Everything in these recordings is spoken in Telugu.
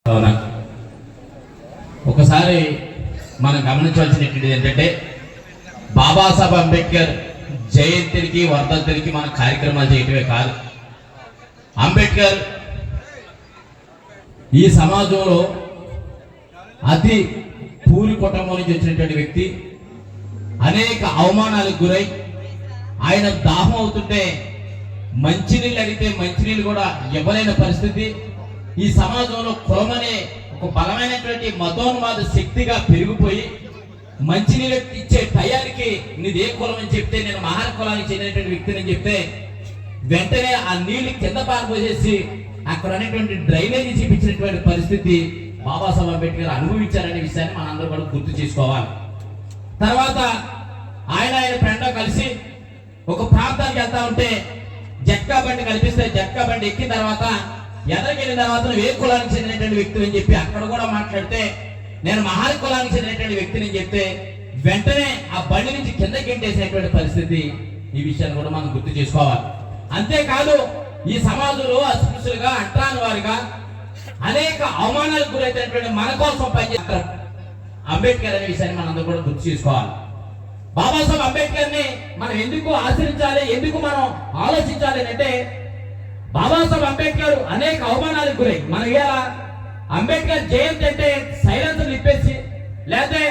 అవునా? ఒకసారి మనం గమనించాల్సినటువంటిది ఏంటంటే బాబాసాహెబ్ అంబేద్కర్ జయంతికి వర్ధంతికి మన కార్యక్రమాలు చేయటమే కాదు, అంబేద్కర్ ఈ సమాజంలో అతి పూరి కుటుంబం నుంచి వచ్చినటువంటి వ్యక్తి. అనేక అవమానాలకు గురై ఆయన దాహం అవుతుంటే మంచినీళ్ళు అడిగితే మంచినీళ్ళు కూడా ఇవ్వలేని పరిస్థితి. ఈ సమాజంలో కులమనే ఒక బలమైనటువంటి మతోన్మాద శక్తిగా పెరిగిపోయి మంచినీళ్ళు ఇచ్చే టయానికి నీది ఏ కులం అని చెప్తే నేను మహార కులానికి చెందినటువంటి వ్యక్తిని అని చెప్తే వెంటనే ఆ నీళ్లు కింద పారిపోసేసి అక్కడ అనేటువంటి డ్రైనేజీ చూపించినటువంటి పరిస్థితి బాబాసాహెబ్ అంబేద్కర్ అనుభవించారనే విషయాన్ని మనందరూ కూడా గుర్తు చేసుకోవాలి. తర్వాత ఆయన ఫ్రెండ్ కలిసి ఒక ప్రాంతానికి వెళ్తా ఉంటే జట్కా బండి కనిపిస్తే జట్కా బండి ఎక్కిన తర్వాత ఎదరికెళ్ళిన తర్వాత నువ్వు ఏ కులానికి చెందినటువంటి వ్యక్తి అని చెప్పి అక్కడ కూడా మాట్లాడితే నేను మహారి కులానికి చెందినటువంటి వ్యక్తిని చెప్తే వెంటనే ఆ బండి నుంచి కింద గెంటేసేటువంటి పరిస్థితి. ఈ విషయాన్ని కూడా మనం గుర్తు చేసుకోవాలి. అంతేకాదు ఈ సమాజంలో అస్పృశ్యులుగా అంటరాని వారిగా అనేక అవమానాలకు గురైనటువంటి మన కోసం పనిచేస్తారు అంబేద్కర్ అనే విషయాన్ని మనందరూ కూడా గుర్తు చేసుకోవాలి. బాబాసాహెబ్ అంబేద్కర్ ని మనం ఎందుకు ఆచరించాలి, ఎందుకు మనం ఆలోచించాలి అంటే బాబాసాహెబ్ అంబేద్కర్ అనేక అవమానాలకు గురై మనం ఇలా అంబేద్కర్ జయంతి అంటే సైలెన్సర్లు ఇప్పేసి లేకపోతే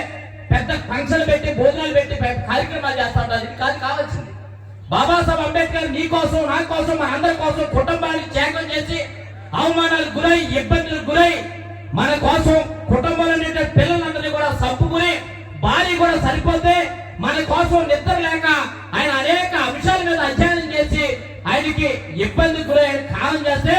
పెద్ద ఫంక్షన్లు పెట్టి భోజనాలు పెట్టి కార్యక్రమాలు చేస్తా ఉంటారు. ఇది కాదు కావాల్సింది. బాబాసాహెబ్ అంబేద్కర్ నీ కోసం నా కోసం మన అందరి కోసం కుటుంబాన్ని త్యాగం చేసి అవమానాలకు గురై ఇబ్బందులకు గురై మన కోసం కుటుంబంలో పిల్లలందరినీ కూడా చంపుకుని భార్య కూడా సరిపోతే మన కోసం నిద్ర లేక ఆయన అనేక అంశాల మీద అధ్యయనం చేసి ఆయనకి ఇబ్బందికి గురై కాలం చేస్తే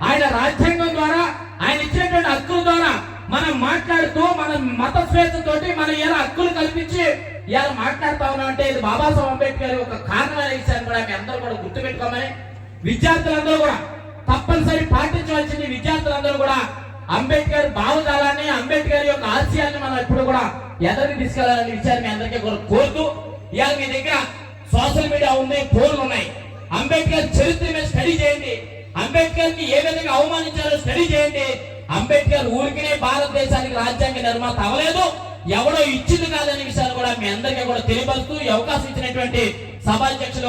ఆయన రాజ్యాంగం ద్వారా ఆయన ఇచ్చినటువంటి హక్కుల ద్వారా మనం మాట్లాడుతూ మన మత స్వేచ్ఛతోటి మనం ఎలా హక్కులు కల్పించి ఇలా మాట్లాడుతా ఉన్నాం అంటే ఇది బాబాసాహెబ్ అంబేద్కర్ ఒక కారణమైన విషయాన్ని కూడా మీ అందరూ కూడా గుర్తుపెట్టుకోమని విద్యార్థులందరూ కూడా తప్పనిసరి పాటించవలసింది. విద్యార్థులందరూ కూడా అంబేద్కర్ భావజాలాన్ని అంబేద్కర్ యొక్క ఆశయాన్ని మనం ఎప్పుడు కూడా ఎదరికి తీసుకెళ్లాలనే విషయాన్ని మీ అందరికీ కూడా కోరుతూ ఇవాళ మీ దగ్గర సోషల్ మీడియా ఉంది, ఫోన్లు ఉన్నాయి. అంబేద్కర్ చరిత్ర మీద స్టడీ చేయండి. అంబేద్కర్ కి ఏ విధంగా అవమానించాలో స్టడీ చేయండి. అంబేద్కర్ ఊరికినే భారతదేశానికి రాజ్యాంగ నిర్మాత అవ్వలేదు, ఎవడో ఇచ్చింది కాదనే విషయాన్ని కూడా మీ అందరికీ కూడా తెలియపరుస్తూ ఈ అవకాశం ఇచ్చినటువంటి సభాధ్యక్షులు